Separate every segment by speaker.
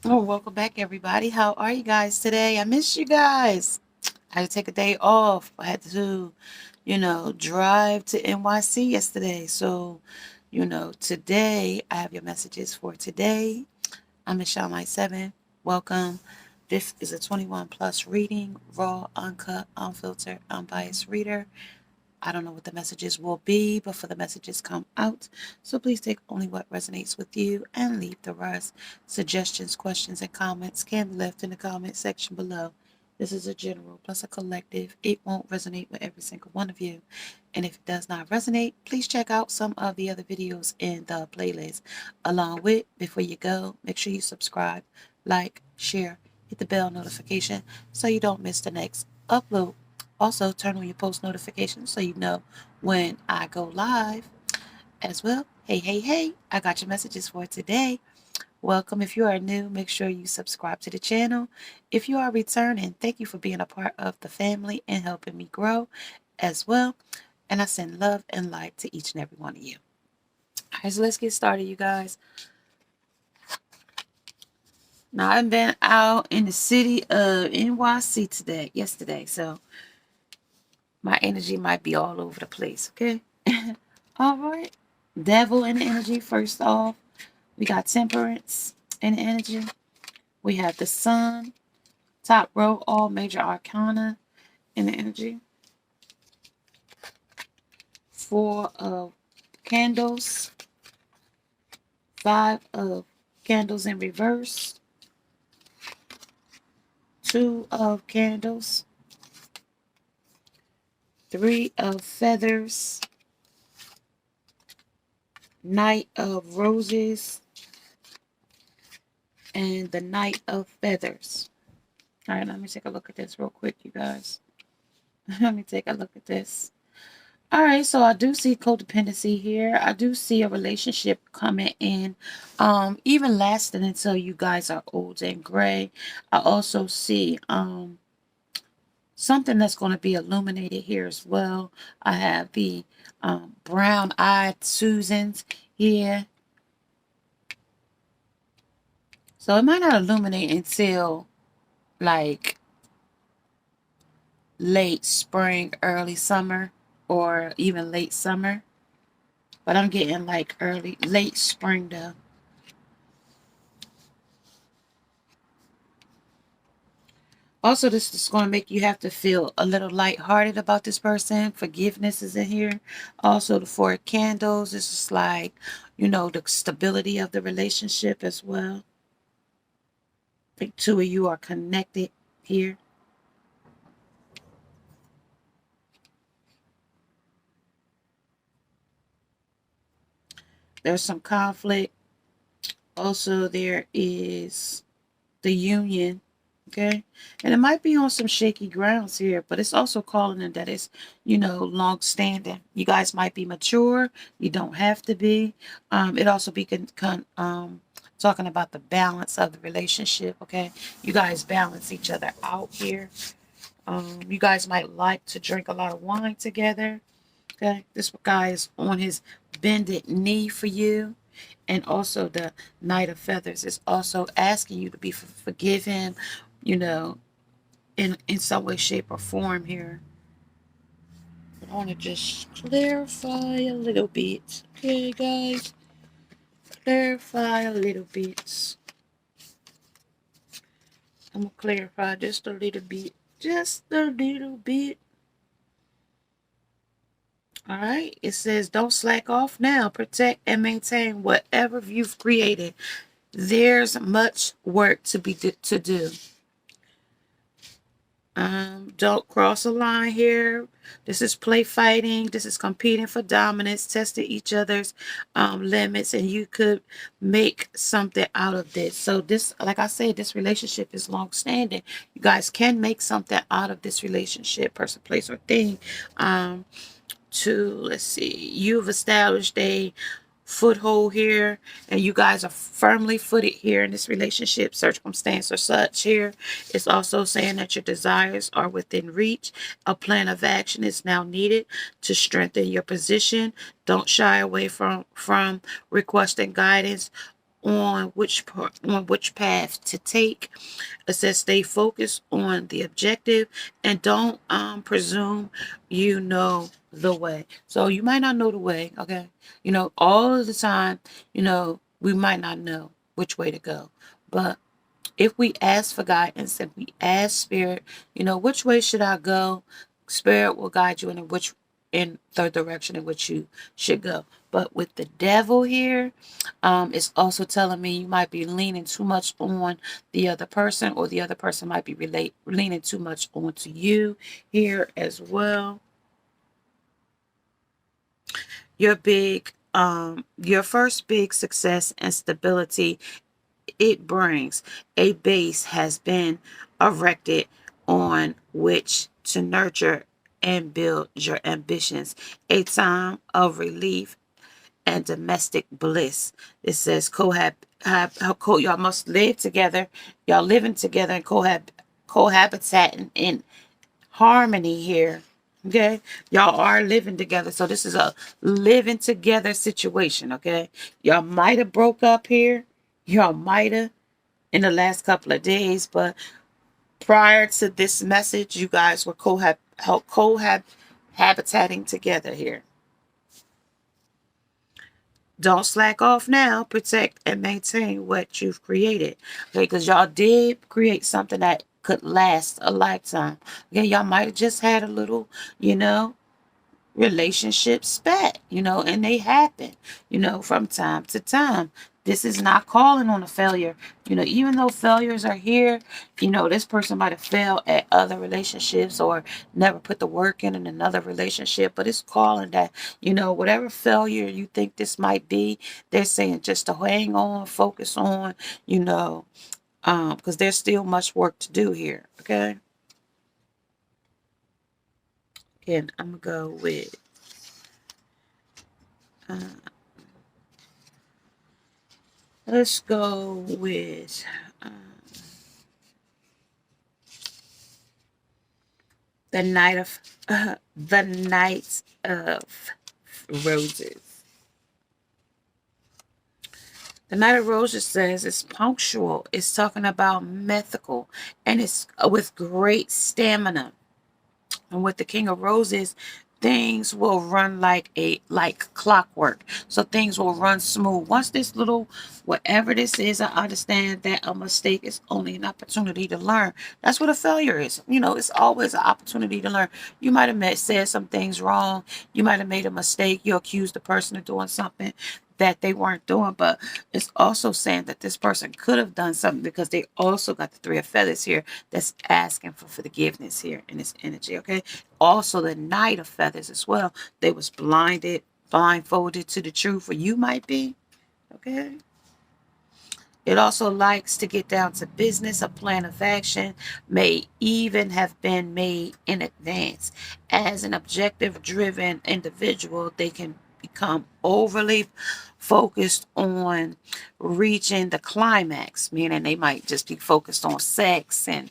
Speaker 1: Oh, welcome back, everybody. How are you guys today? I missed you guys. I had to take a day off. I had to, drive to NYC yesterday. So, today I have your messages for today. I'm Michelle Night 7. Welcome. This is a 21 plus reading, raw, uncut, unfiltered, unbiased reader. I don't know what the messages will be before the messages come out. So please take only what resonates with you and leave the rest. Suggestions, questions, and comments can be left in the comment section below. This is a general plus a collective. It won't resonate with every single one of you. And if it does not resonate, please check out some of the other videos in the playlist. Along with, before you go, make sure you subscribe, like, share, hit the bell notification so you don't miss the next upload. Also, turn on your post notifications so you know when I go live as well. Hey, hey, hey, I got your messages for today. Welcome. If you are new, make sure you subscribe to the channel. If you are returning, thank you for being a part of the family and helping me grow as well. And I send love and light to each and every one of you. All right, so let's get started, you guys. Now, I've been out in the city of NYC yesterday, so my energy might be all over the place, okay? All right. Devil in the energy, first off. We got temperance in the energy. We have the sun, top row, all major arcana in the energy. Four of candles. Five of candles in reverse. Two of candles. Three of feathers. Knight of roses. And the Knight of feathers. All right, let me take a look at this real quick, you guys. Let me take a look at this. All right, so I do see codependency here. I do see a relationship coming in, even lasting until you guys are old and gray. I also see something that's going to be illuminated here as well. I have the brown-eyed Susans here. So it might not illuminate until like late spring, early summer, or even late summer. But I'm getting like late spring though. Also, this is going to make you have to feel a little lighthearted about this person. Forgiveness is in here. Also, the Four of Candles. This is like, the stability of the relationship as well. I think two of you are connected here. There's some conflict. Also, there is the union. Okay. And it might be on some shaky grounds here, but it's also calling it that it's, long standing. You guys might be mature. You don't have to be. It also be talking about the balance of the relationship. Okay. You guys balance each other out here. You guys might like to drink a lot of wine together. Okay. This guy is on his bended knee for you. And also the Knight of Feathers is also asking you to forgive him, you know, in some way, shape, or form here. But I want to just clarify a little bit. Okay, guys? Clarify a little bit. I'm going to clarify just a little bit. Just a little bit. All right. It says, don't slack off now. Protect and maintain whatever you've created. There's much work to do. Don't cross a line here. This is play fighting. This is competing for dominance, testing each other's limits, and you could make something out of this. So this, like I said, this relationship is long standing. You guys can make something out of this relationship, person, place, or thing. Let's see, you've established a foothold here, and you guys are firmly footed here in this relationship, circumstance or such here. It's also saying that your desires are within reach. A plan of action is now needed to strengthen your position. Don't shy away from requesting guidance on which path to take. It says stay focused on the objective and don't presume you know the way. So you might not know the way, okay? All of the time, we might not know which way to go. But if we ask for guidance, if we ask Spirit, which way should I go? Spirit will guide you in the direction in which you should go. But with the devil here, it's also telling me you might be leaning too much on the other person, or the other person might be leaning too much onto you here as well. Your first big success and stability it brings, a base has been erected on which to nurture and build your ambitions. A time of relief and domestic bliss. It says y'all must live together. Y'all living together and cohabitating in harmony here. Okay, y'all are living together, so this is a living together situation. Okay, y'all might have broke up here. Y'all might have in the last couple of days, but prior to this message, you guys were cohabitating together here. Don't slack off now. Protect and maintain what you've created. Okay, because y'all did create something that could last a lifetime. Okay, y'all might have just had a little, relationships spat, and they happen, from time to time. This is not calling on a failure. Even though failures are here, this person might have failed at other relationships or never put the work in another relationship, but it's calling that, whatever failure you think this might be, they're saying just to hang on, focus on, because there's still much work to do here. Okay. And I'm going to go with, uh, let's go with the Knight of Roses. The Knight of Roses says it's punctual. It's talking about mythical, and it's with great stamina. And with the King of Roses, things will run like clockwork. So things will run smooth. Once this little whatever this is, I understand that a mistake is only an opportunity to learn. That's what a failure is. It's always an opportunity to learn. You might have said some things wrong. You might have made a mistake. You accused the person of doing something that they weren't doing, but it's also saying that this person could have done something, because they also got the Three of Feathers here that's asking for forgiveness here in this energy. Okay, also the Knight of Feathers as well. They was blindfolded to the truth, or you might be. Okay. It also likes to get down to business. A plan of action may even have been made in advance. As an objective driven individual, they can become overly focused on reaching the climax, meaning they might just be focused on sex and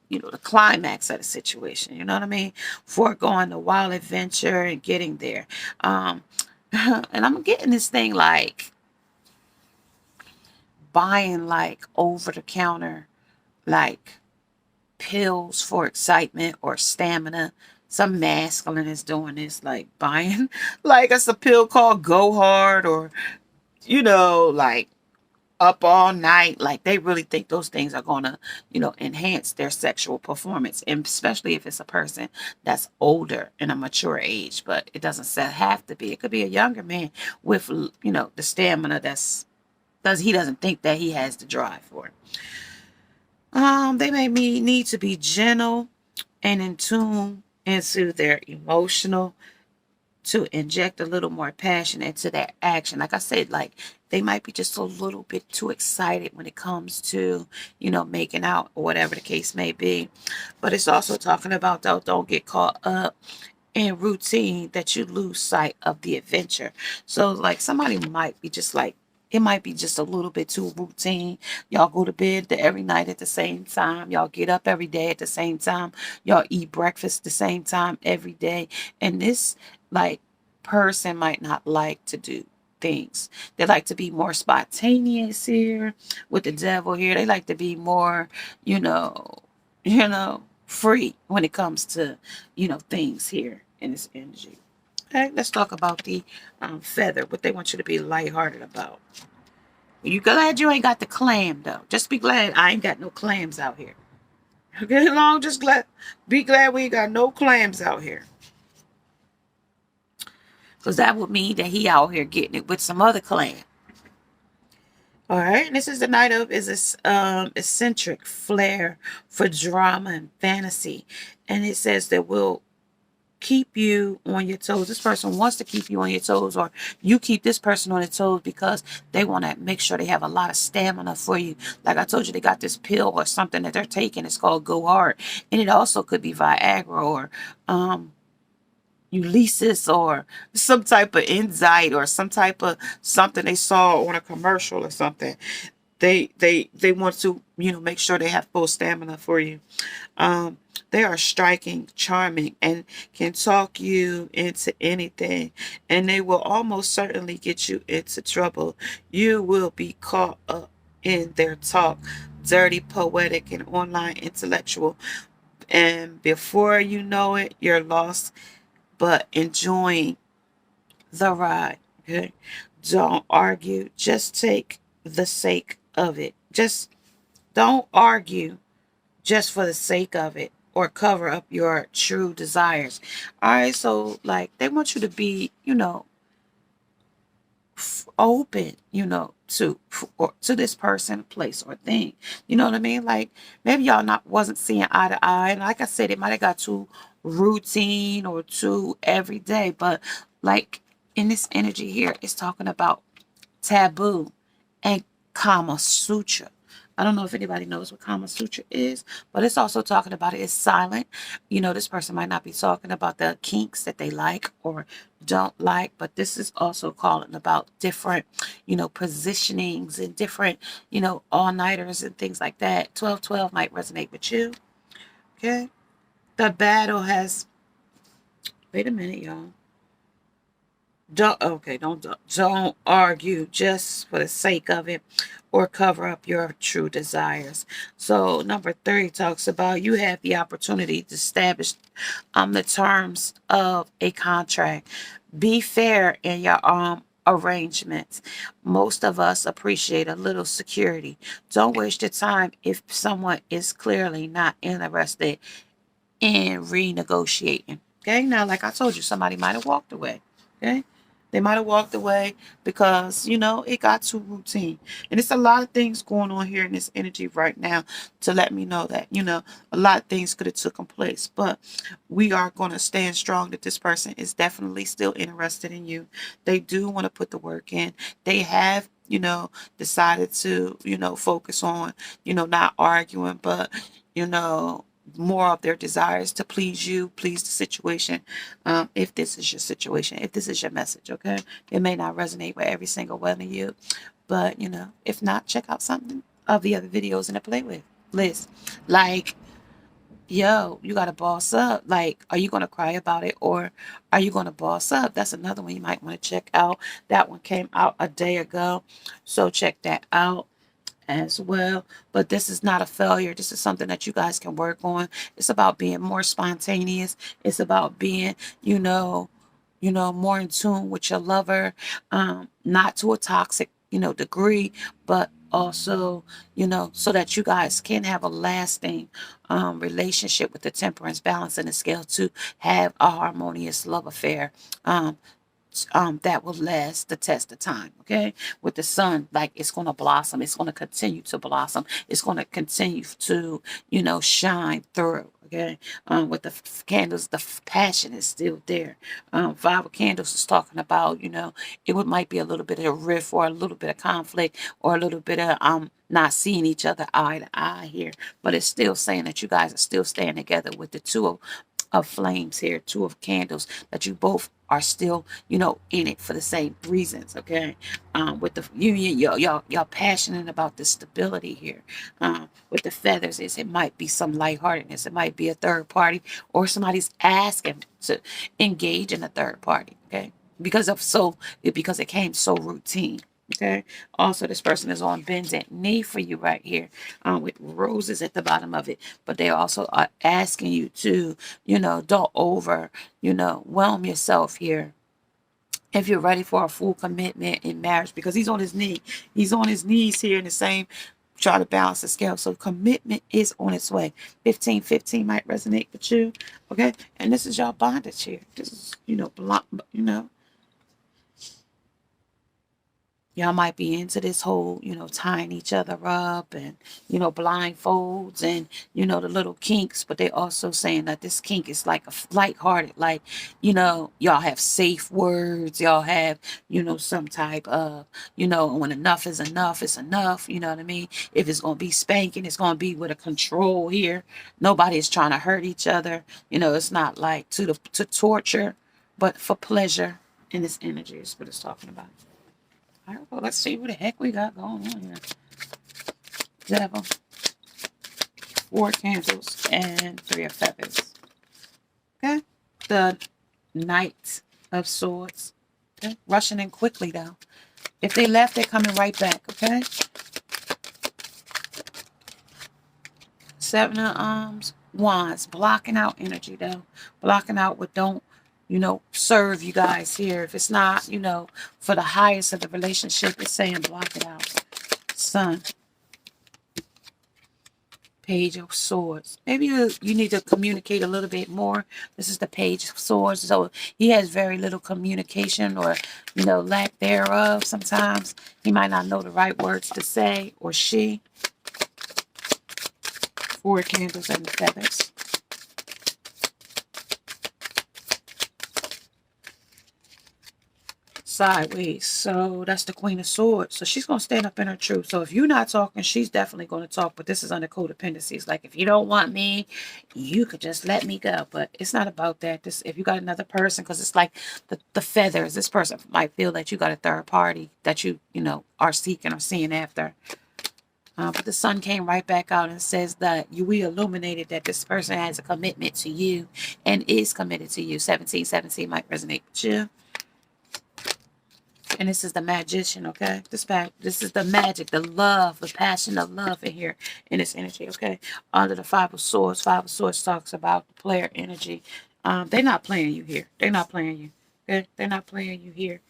Speaker 1: the climax of the situation. You know what I mean? Foregoing the wild adventure and getting there. And I'm getting this thing like buying like over the counter like pills for excitement or stamina. Some masculine is doing this, like buying like it's a pill called Go Hard, or like up all night. Like they really think those things are gonna enhance their sexual performance, and especially if it's a person that's older in a mature age. But it doesn't have to be. It could be a younger man with the stamina he doesn't think that he has the drive for it. They may need to be gentle and in tune into their emotional to inject a little more passion into that action. Like I said, like they might be just a little bit too excited when it comes to, making out or whatever the case may be. But it's also talking about don't get caught up in routine that you lose sight of the adventure. So like somebody might be just like, it might be just a little bit too routine. Y'all go to bed every night at the same time. Y'all get up every day at the same time. Y'all eat breakfast the same time every day. And this like person might not like to do things. They like to be more spontaneous here with the devil here. They like to be more, you know, free when it comes to, things here in this energy. Okay, let's talk about the feather, what they want you to be lighthearted about. You glad you ain't got the clam though. Just be glad I ain't got no clams out here. Okay, long just be glad we ain't got no clams out here. Because that would mean that he out here getting it with some other clan. All right, and this is the night of is this eccentric flair for drama and fantasy. And it says that will keep you on your toes. This person wants to keep you on your toes, or you keep this person on their toes because they want to make sure they have a lot of stamina for you. Like I told you, they got this pill or something that they're taking. It's called Go Hard. And it also could be Viagra or Ulysses or some type of Enzyte or some type of something they saw on a commercial or something. They want to, make sure they have full stamina for you. They are striking, charming, and can talk you into anything, and they will almost certainly get you into trouble. You will be caught up in their talk, dirty, poetic, and online intellectual, and before you know it, you're lost, but enjoying the ride. Okay, don't argue. Just take the sake of it. Just don't argue just for the sake of it or cover up your true desires. All right, so like they want you to be, open, to this person, place, or thing. You know what I mean? Like maybe y'all not wasn't seeing eye to eye, and like I said, it might have got too routine or too everyday. But like in this energy here, it's talking about taboo and Kama Sutra. I don't know if anybody knows what Kama Sutra is, but it's also talking about it. It's silent. This person might not be talking about the kinks that they like or don't like, but this is also calling about different, positionings and different, all-nighters and things like that. 1212 might resonate with you. Okay. The battle has, wait a minute, y'all. Don't argue just for the sake of it or cover up your true desires. So number 3 talks about you have the opportunity to establish the terms of a contract. Be fair in your arrangements. Most of us appreciate a little security. Don't waste your time if someone is clearly not interested in renegotiating. Okay, now like I told you, somebody might have walked away. Okay, they might have walked away because it got too routine, and it's a lot of things going on here in this energy right now to let me know that a lot of things could have taken place, but we are going to stand strong that this person is definitely still interested in you. They do want to put the work in. They have decided to focus on not arguing, but you know more of their desires to please you, please the situation. If this is your situation, if this is your message, okay? It may not resonate with every single one of you, but if not, check out something of the other videos in the play with list. Like, yo, you gotta boss up. Like, are you gonna cry about it or are you gonna boss up? That's another one you might want to check out. That one came out a day ago, so check that out as well. But this is not a failure. This is something that you guys can work on. It's about being more spontaneous. It's about being, more in tune with your lover, not to a toxic, degree, but also, so that you guys can have a lasting relationship with the temperance balance and the scale to have a harmonious love affair. That will last the test of time. Okay, with the sun, like it's going to blossom, it's going to continue to blossom, it's going to continue to shine through. Okay, with the candles, the passion is still there. 5 of candles is talking about might be a little bit of a rift or a little bit of conflict or a little bit of not seeing each other eye to eye here, but it's still saying that you guys are still staying together with the 2 of flames here, 2 of candles, that you both are still, in it for the same reasons. Okay, with the union, y'all passionate about the stability here. With the feathers, it might be some lightheartedness. It might be a third party, or somebody's asking to engage in a third party. Okay, because it came so routine. Okay. Also, this person is on bended knee for you right here, with roses at the bottom of it. But they also are asking you to, don't over, whelm yourself here if you're ready for a full commitment in marriage, because he's on his knee. He's on his knees here in the same, try to balance the scale. So commitment is on its way. 1515 might resonate with you. Okay. And this is your bondage here. This is, y'all might be into this whole, tying each other up and, blindfolds and, the little kinks, but they also saying that this kink is like a lighthearted, like, y'all have safe words, y'all have, some type of, when enough is enough, it's enough, you know what I mean? If it's going to be spanking, it's going to be with a control here. Nobody is trying to hurt each other. It's not like to torture, but for pleasure in this energy is what it's talking about. All right, well, let's see what the heck we got going on here. Devil, 4 candles, and 3 of feathers. Okay. The Knight of Swords. Okay. Rushing in quickly, though. If they left, they're coming right back. Okay. 7 of Wands. Blocking out energy, though. Blocking out what don't, serve you guys here. If it's not, for the highest of the relationship, it's saying block it out. Sun. Page of Swords. Maybe you need to communicate a little bit more. This is the Page of Swords. So he has very little communication, or, lack thereof. Sometimes he might not know the right words to say, or she. 4 candles and the feathers. Sideways. So that's the Queen of Swords. So she's going to stand up in her truth. So if you're not talking, she's definitely going to talk. But this is under codependency. It's like, if you don't want me, you could just let me go. But it's not about that. This, if you got another person, because it's like the feathers, this person might feel that you got a third party that you, are seeking or seeing after. But the sun came right back out and says that we illuminated that this person has a commitment to you and is committed to you. 1717 might resonate with you. And this is the Magician, okay? This is the magic, the love, the passion of love in here, in this energy, okay? Under the 5 of Swords. 5 of Swords talks about the player energy. They're not playing you here. They're not playing you, okay? They're not playing you here.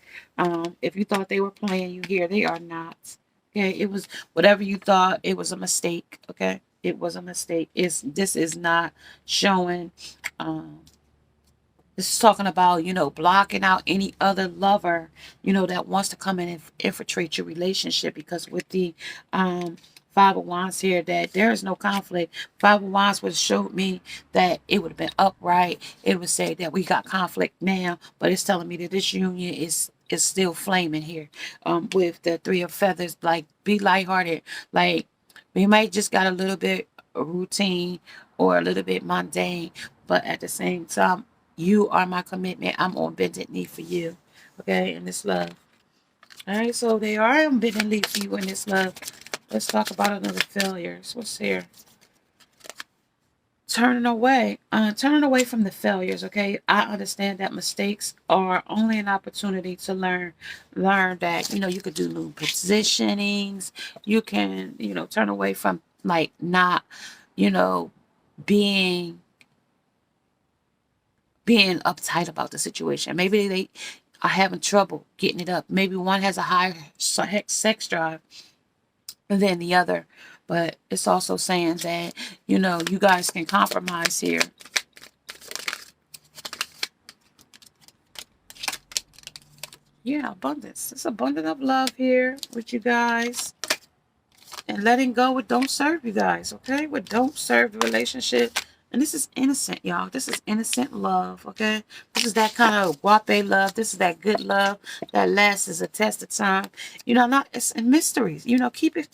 Speaker 1: If you thought they were playing you here, they are not, okay? It was whatever you thought. It was a mistake, okay? It was a mistake. This is not showing. This is talking about, blocking out any other lover, that wants to come in and infiltrate your relationship. Because with the 5 of Wands here, that there is no conflict. 5 of Wands would have showed me that it would have been upright. It would say that we got conflict now, but it's telling me that this union is still flaming here. With the 3 of Feathers, like, be lighthearted. Like, we might just got a little bit routine or a little bit mundane, but at the same time, you are my commitment. I'm on bended knee for you. Okay, in this love. All right, so they are on bended knee for you in this love. Let's talk about another failures. What's here? Turning away from the failures. Okay, I understand that mistakes are only an opportunity to learn that, you could do new positionings. You can, turn away from, like, not, being uptight about the situation. Maybe they are having trouble getting it up. Maybe one has a higher sex drive than the other. But it's also saying that, you guys can compromise here. Yeah, abundance. It's abundance of love here with you guys. And letting go what don't serve you guys, okay? What don't serve the relationship. And this is innocent, y'all. This is innocent love, okay? This is that kind of guape love. This is that good love that lasts a test of time. Not, it's in mysteries. Keep it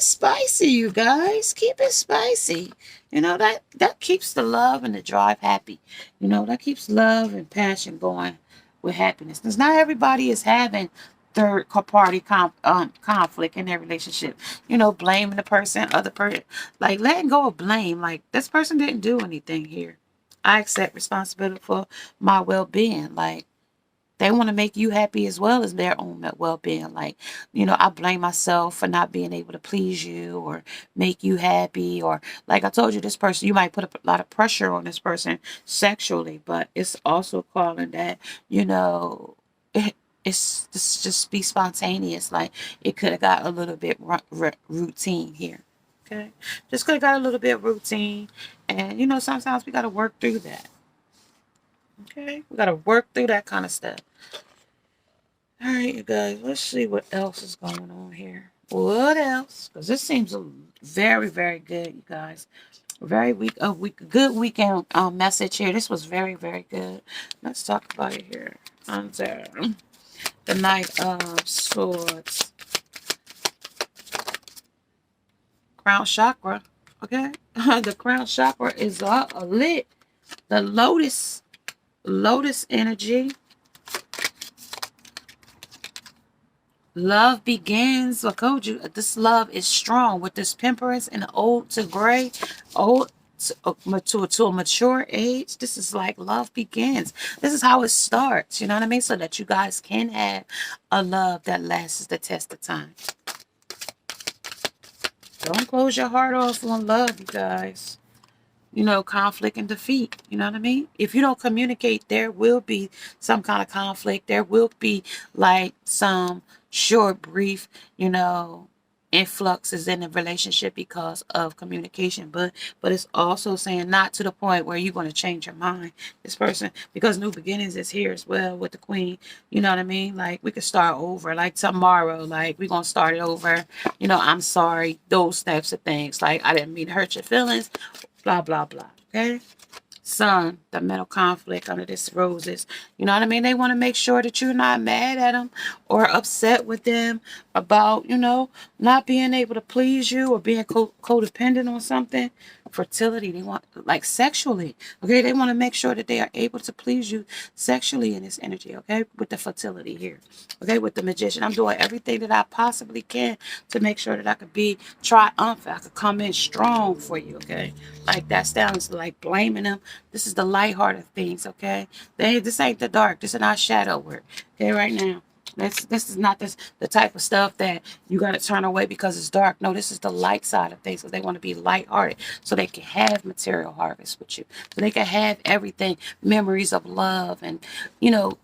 Speaker 1: spicy, you guys. Keep it spicy. That keeps the love and the drive happy. That keeps love and passion going with happiness. Because not everybody is having third party conflict in their relationship. Blaming the person, other person, like letting go of blame. Like, this person didn't do anything here. I accept responsibility for my well-being. Like, They want to make you happy as well as their own well-being. Like, I blame myself for not being able to please you or make you happy. Or like I told you, this person, you might put a lot of pressure on this person sexually, but it's also calling that, you know, it, it's just be spontaneous. Like it could have got a little bit routine here. Okay. Just could have got a little bit routine. And, sometimes we got to work through that. Okay. We got to work through that kind of stuff. All right, you guys, let's see what else is going on here. What else? Because this seems very, very good, you guys. Very good weekend message here. This was very, very good. Let's talk about it here. Under the Knight of Swords, crown chakra. Okay, the crown chakra is lit. The lotus energy. Love begins. I told you, this love is strong with this temperance and old to gray, old to a mature age. This is like love begins. This is how it starts. You know what I mean? So that you guys can have a love that lasts the test of time. Don't close your heart off on love, you guys. Conflict and defeat. You know what I mean? If you don't communicate, there will be some kind of conflict. There will be like some short, brief, influxes in the relationship because of communication. But it's also saying not to the point where you're going to change your mind. This person, because new beginnings is here as well with the queen. You know what I mean? Like we could start over, like tomorrow, like we're going to start it over. I'm sorry, those types of things. Like I didn't mean to hurt your feelings. Blah, blah, blah. Okay? Sun, the mental conflict under this roses. You know what I mean? They want to make sure that you're not mad at them or upset with them about, not being able to please you or being codependent on something. Fertility, they want, like sexually, okay? They want to make sure that they are able to please you sexually in this energy, okay? With the fertility here, okay? With the magician, I'm doing everything that I possibly can to make sure that I could be triumphant. I could come in strong for you, okay? Like that sounds like blaming them. This is the lighthearted things, okay? This ain't the dark. This is not shadow work, okay? Right now, this is not the type of stuff that you got to turn away because it's dark. No, this is the light side of things. So they want to be lighthearted, so they can have material harvest with you, so they can have everything, memories of love, and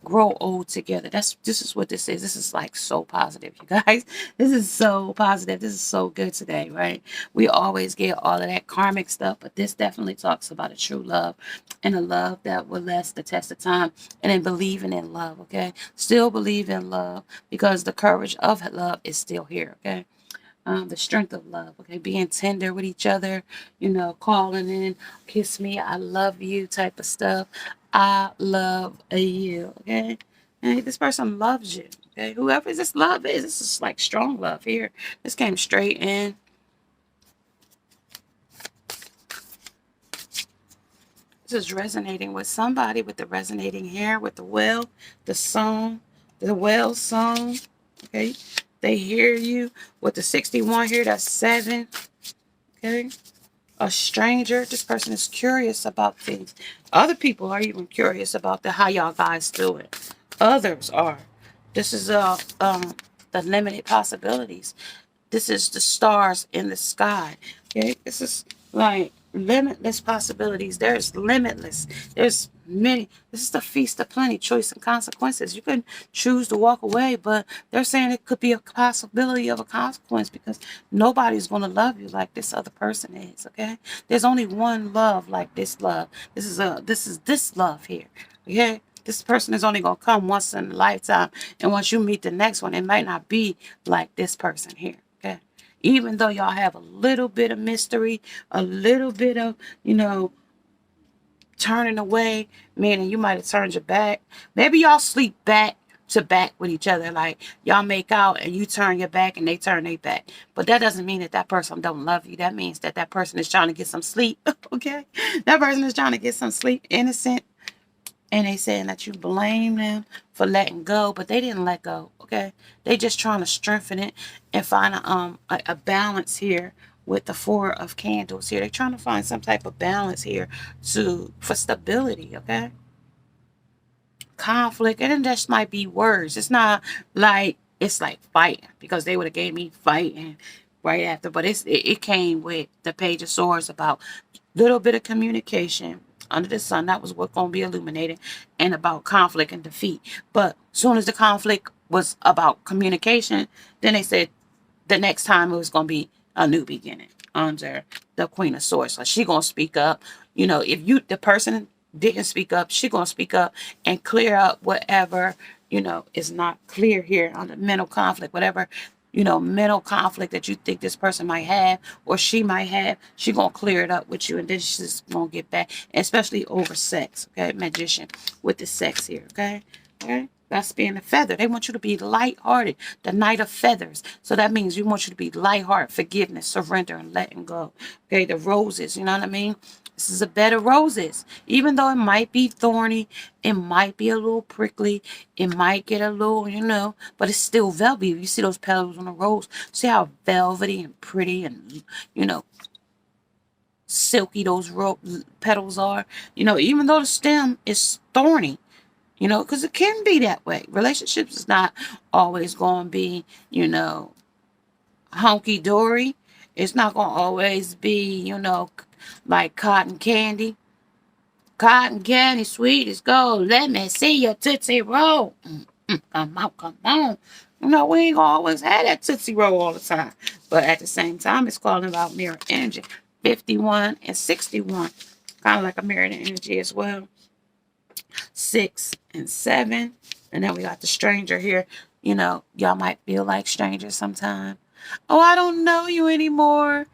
Speaker 1: grow old together. This is what this is. This is like so positive, you guys. This is so positive. This is so good today, right? We always get all of that karmic stuff, but this definitely talks about a true love and a love that will last the test of time, and then believing in love, okay? Still believe in love because the courage of love is still here, okay? The strength of love, okay? Being tender with each other, calling in, kiss me, I love you type of stuff. I love you, okay? And this person loves you, okay? Whoever this love is, this is like strong love here. This came straight in. This is resonating with somebody with the resonating here, with the well, the song, the well song. Okay. They hear you with the 61 here. That's 7. Okay. A stranger. This person is curious about things. Other people are even curious about how y'all guys do it. Others are. This is the limited possibilities. This is the stars in the sky. Okay, this is like limitless possibilities. There's limitless. There's many. This is the feast of plenty, choice and consequences. You can choose to walk away, but they're saying it could be a possibility of a consequence because nobody's going to love you like this other person is. Okay, there's only one love like this love. This is this love here. Okay. This person is only going to come once in a lifetime. And once you meet the next one, it might not be like this person here. Okay. Even though y'all have a little bit of mystery, a little bit of, turning away, meaning you might have turned your back. Maybe y'all sleep back to back with each other. Like y'all make out and you turn your back and they turn their back. But that doesn't mean that person don't love you. That means that person is trying to get some sleep. Okay. That person is trying to get some sleep, innocent. And they saying that you blame them for letting go, but they didn't let go, okay? They just trying to strengthen it and find a balance here with the 4 of candles here. They're trying to find some type of balance here for stability, okay? conflict, and it just might be words. It's not like it's like fighting, because they would have gave me fighting right after, but it came with the Page of Swords about little bit of communication under the sun. That was what's going to be illuminated, and about conflict and defeat. But as soon as the conflict was about communication, then they said the next time it was going to be a new beginning under the Queen of Swords. So she going to speak up. If the person didn't speak up, she going to speak up and clear up whatever, is not clear here on the mental conflict, whatever, mental conflict that you think this person might have or she might have. She going to clear it up with you, and then she's going to get back, especially over sex. Okay. Magician with the sex here. Okay. Okay. That's being a feather. They want you to be lighthearted. The Knight of Feathers. So that means you want you to be lighthearted, forgiveness, surrender, and letting go. Okay, the roses, you know what I mean? This is a bed of roses. Even though it might be thorny, it might be a little prickly, it might get a little, but it's still velvety. You see those petals on the rose. See how velvety and pretty and, silky those petals are. Even though the stem is thorny, because it can be that way. Relationships is not always going to be, hunky-dory. It's not going to always be, like cotton candy. Cotton candy, sweet as gold. Let me see your Tootsie Roll. Come on, come on. We ain't going to always have that Tootsie Roll all the time. But at the same time, it's calling about mirror energy. 51 and 61. Kind of like a mirror energy as well. 6 and 7. And then we got the stranger here. Y'all might feel like strangers sometime. Oh, I don't know you anymore.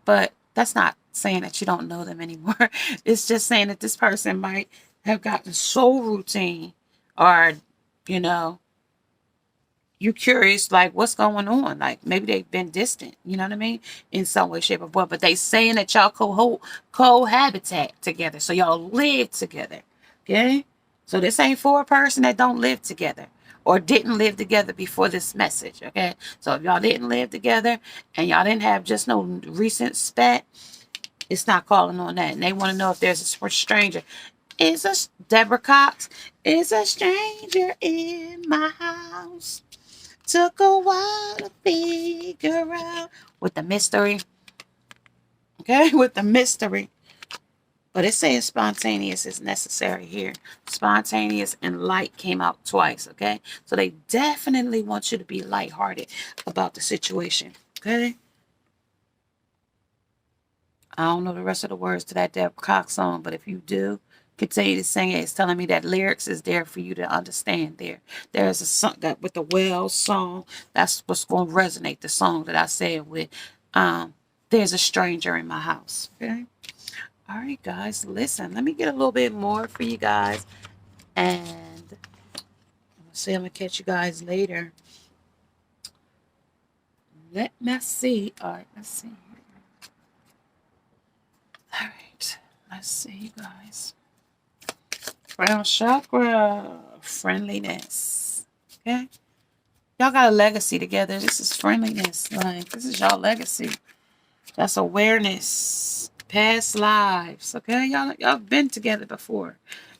Speaker 1: But that's not saying that you don't know them anymore. It's just saying that this person might have gotten so routine, or, you're curious, like, what's going on? Like, maybe they've been distant, you know what I mean? In some way, shape, or form. But they saying that y'all cohabitat together. So y'all live together. Okay? So this ain't for a person that don't live together or didn't live together before this message. Okay? So if y'all didn't live together and y'all didn't have just no recent spat, it's not calling on that. And they want to know if there's a stranger. Is a Deborah Cox? Is a stranger in my house? Took a while to figure out. With the mystery. Okay? With the mystery. But it's saying spontaneous is necessary here. Spontaneous and light came out twice. Okay? So they definitely want you to be lighthearted about the situation. Okay? I don't know the rest of the words to that Deborah Cox song, but if you do, continue to sing it. It's telling me that lyrics is there for you to understand there. There's a song that with the Wells song, that's what's going to resonate, the song that I said with There's a Stranger in My House. Okay? All right, guys, listen. Let me get a little bit more for you guys. And I'm going to catch you guys later. Let me see. All right, let's see. All right, let's see, you guys. Crown chakra, friendliness. Okay, y'all got a legacy together. This is friendliness. Like, this is y'all legacy. That's awareness, past lives. Okay, y'all been together before,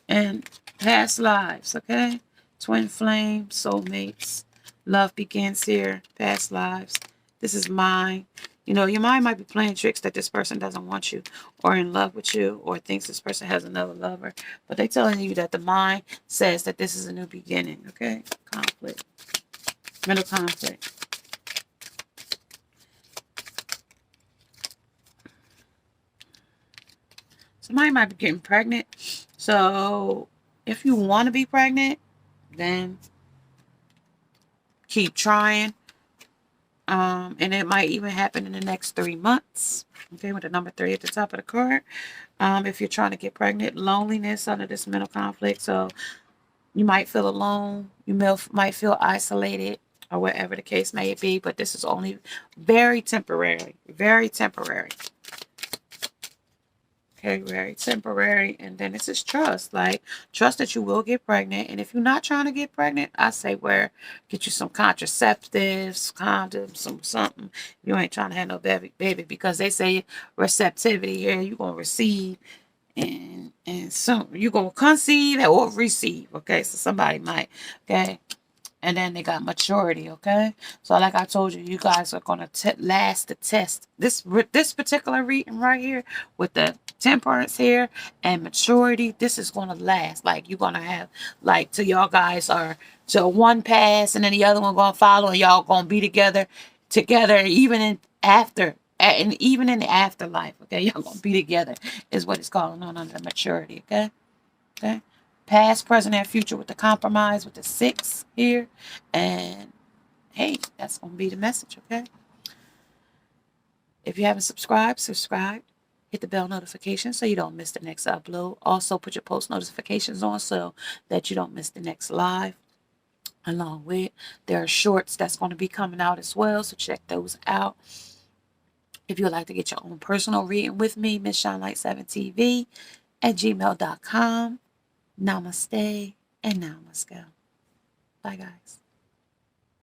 Speaker 1: and past lives. Okay, twin flame, soulmates. Love begins here. Past lives. This is mine. Your mind might be playing tricks that this person doesn't want you or in love with you or thinks this person has another lover. But they're telling you that the mind says that this is a new beginning. Okay? Conflict. Mental conflict. Somebody might be getting pregnant. So if you want to be pregnant, then keep trying. And it might even happen in the next 3 months. Okay, with the number 3 at the top of the card. If you're trying to get pregnant, loneliness under this mental conflict. So you might feel alone. You might feel isolated, or whatever the case may be. But this is only very temporary. Very temporary. Okay, very temporary. And then this is trust. Like, trust that you will get pregnant. And if you're not trying to get pregnant, I say get you some contraceptives, condoms, something. You ain't trying to have no baby, because they say receptivity here, you're going to receive And so you gonna conceive or receive. Okay, so somebody might. Okay, and then they got maturity. Okay, so like I told you, you guys are gonna last the test. This particular reading right here with the temperance here and maturity, this is gonna last. Like you're gonna have like till y'all guys are till one pass and then the other one gonna follow and y'all gonna be together even in after and even in the afterlife. Okay, y'all gonna be together is what it's calling on under maturity. Okay, past, present, and future with the compromise with the 6 here. And hey, that's going to be the message, okay? If you haven't subscribed, subscribe. Hit the bell notification so you don't miss the next upload. Also, put your post notifications on so that you don't miss the next live. Along with, there are shorts that's going to be coming out as well, so check those out. If you would like to get your own personal reading with me, Miss Shine7TV at gmail.com. Namaste and namaste. Bye, guys.